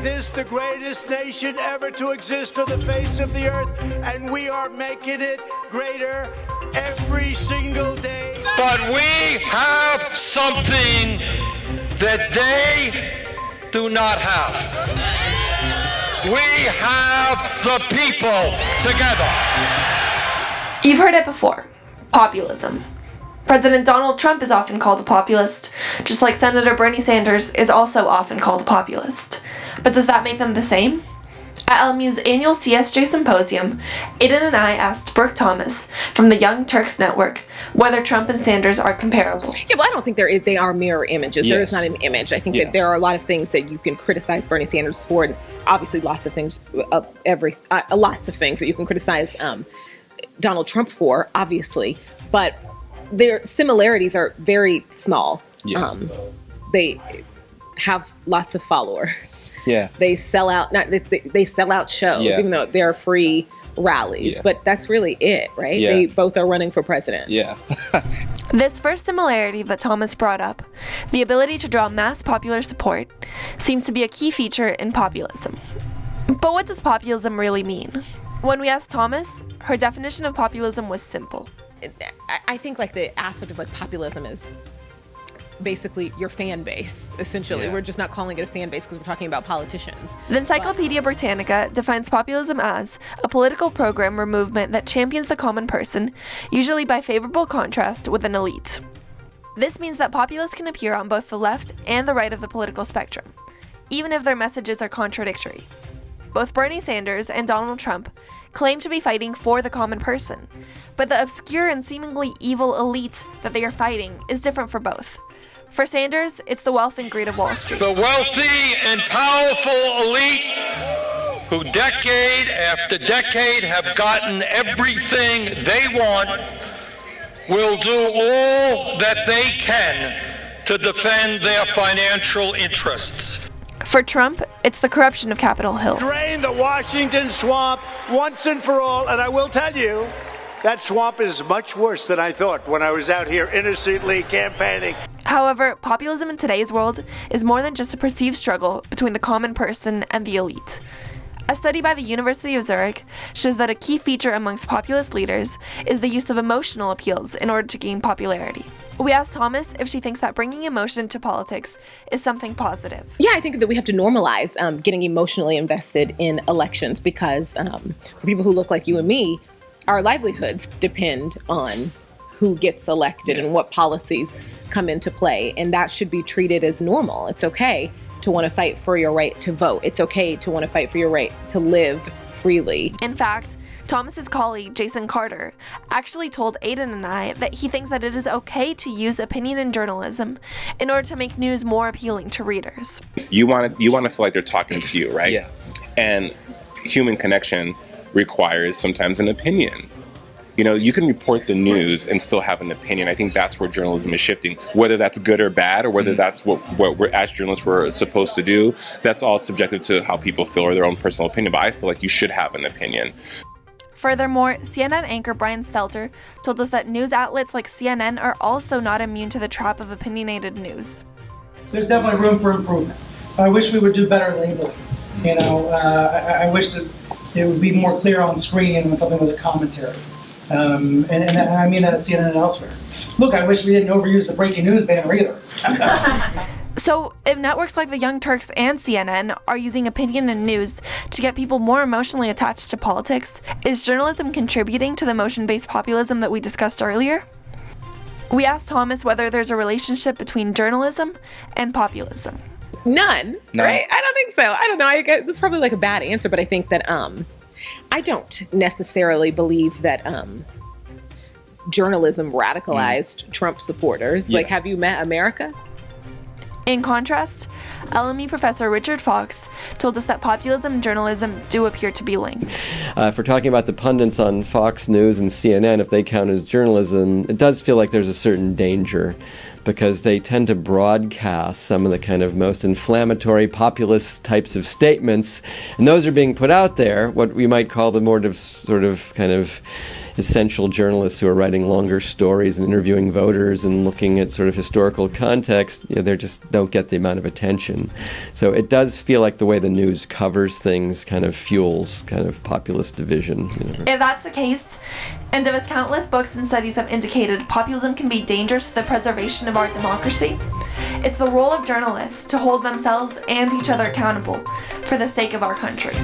this the greatest nation ever to exist on the face of the earth, and we are making it greater every single day. But we have something that they do not have. We have the people together. You've heard it before. Populism. President Donald Trump is often called a populist, just like Senator Bernie Sanders is also often called a populist. But does that make them the same? At LMU's annual CSJ symposium, Aidan and I asked Brooke Thomas from the Young Turks Network whether Trump and Sanders are comparable. Yeah, well, I don't think they are mirror images. Yes. There is not an image. I think that there are a lot of things that you can criticize Bernie Sanders for, and obviously lots of things that you can criticize Donald Trump for, obviously, but their similarities are very small. Yeah. They have lots of followers. Yeah. They sell out. They sell out shows, even though they're free rallies. Yeah. But that's really it, right? Yeah. They both are running for president. Yeah. This first similarity that Thomas brought up, the ability to draw mass popular support, seems to be a key feature in populism. But what does populism really mean? When we asked Thomas, her definition of populism was simple. I think like the aspect of like populism is basically your fan base, essentially. Yeah. We're just not calling it a fan base because we're talking about politicians. The Encyclopedia Britannica defines populism as a political program or movement that champions the common person, usually by favorable contrast with an elite. This means that populists can appear on both the left and the right of the political spectrum, even if their messages are contradictory. Both Bernie Sanders and Donald Trump claim to be fighting for the common person, but the obscure and seemingly evil elite that they are fighting is different for both. For Sanders, it's the wealth and greed of Wall Street. The wealthy and powerful elite who decade after decade have gotten everything they want will do all that they can to defend their financial interests. For Trump, it's the corruption of Capitol Hill. Drain the Washington swamp once and for all, and I will tell you, that swamp is much worse than I thought when I was out here innocently campaigning. However, populism in today's world is more than just a perceived struggle between the common person and the elite. A study by the University of Zurich shows that a key feature amongst populist leaders is the use of emotional appeals in order to gain popularity. We asked Thomas if she thinks that bringing emotion to politics is something positive. Yeah, I think that we have to normalize getting emotionally invested in elections because for people who look like you and me, our livelihoods depend on who gets elected and what policies come into play, and that should be treated as normal. It's okay to want to fight for your right to vote. It's okay to want to fight for your right to live freely. In fact, Thomas's colleague, Jason Carter, actually told Aidan and I that he thinks that it is okay to use opinion in journalism in order to make news more appealing to readers. You want to feel like they're talking to you, right? Yeah. And human connection requires sometimes an opinion. You know, you can report the news and still have an opinion. I think that's where journalism is shifting. Whether that's good or bad, or whether that's what we're, as journalists, we're supposed to do, that's all subjective to how people feel or their own personal opinion. But I feel like you should have an opinion. Furthermore, CNN anchor Brian Stelter told us that news outlets like CNN are also not immune to the trap of opinionated news. There's definitely room for improvement. I wish we would do better labeling. You know, I wish that it would be more clear on screen when something was a commentary. And I mean that at CNN and elsewhere. Look, I wish we didn't overuse the breaking news banner either. So, if networks like the Young Turks and CNN are using opinion and news to get people more emotionally attached to politics, is journalism contributing to the emotion-based populism that we discussed earlier? We asked Thomas whether there's a relationship between journalism and populism. None, right? I don't think so. I don't know. That's probably like a bad answer, but I think that I don't necessarily believe that journalism radicalized Trump supporters. Yeah. Like, have you met America? In contrast, LME professor Richard Fox told us that populism and journalism do appear to be linked. If we're talking about the pundits on Fox News and CNN, if they count as journalism, it does feel like there's a certain danger because they tend to broadcast some of the kind of most inflammatory populist types of statements, and those are being put out there, what we might call the more sort of kind of essential journalists who are writing longer stories and interviewing voters and looking at sort of historical context, they just don't get the amount of attention. So it does feel like the way the news covers things kind of fuels kind of populist division. If that's the case, and as countless books and studies have indicated, populism can be dangerous to the preservation of our democracy, it's the role of journalists to hold themselves and each other accountable for the sake of our country.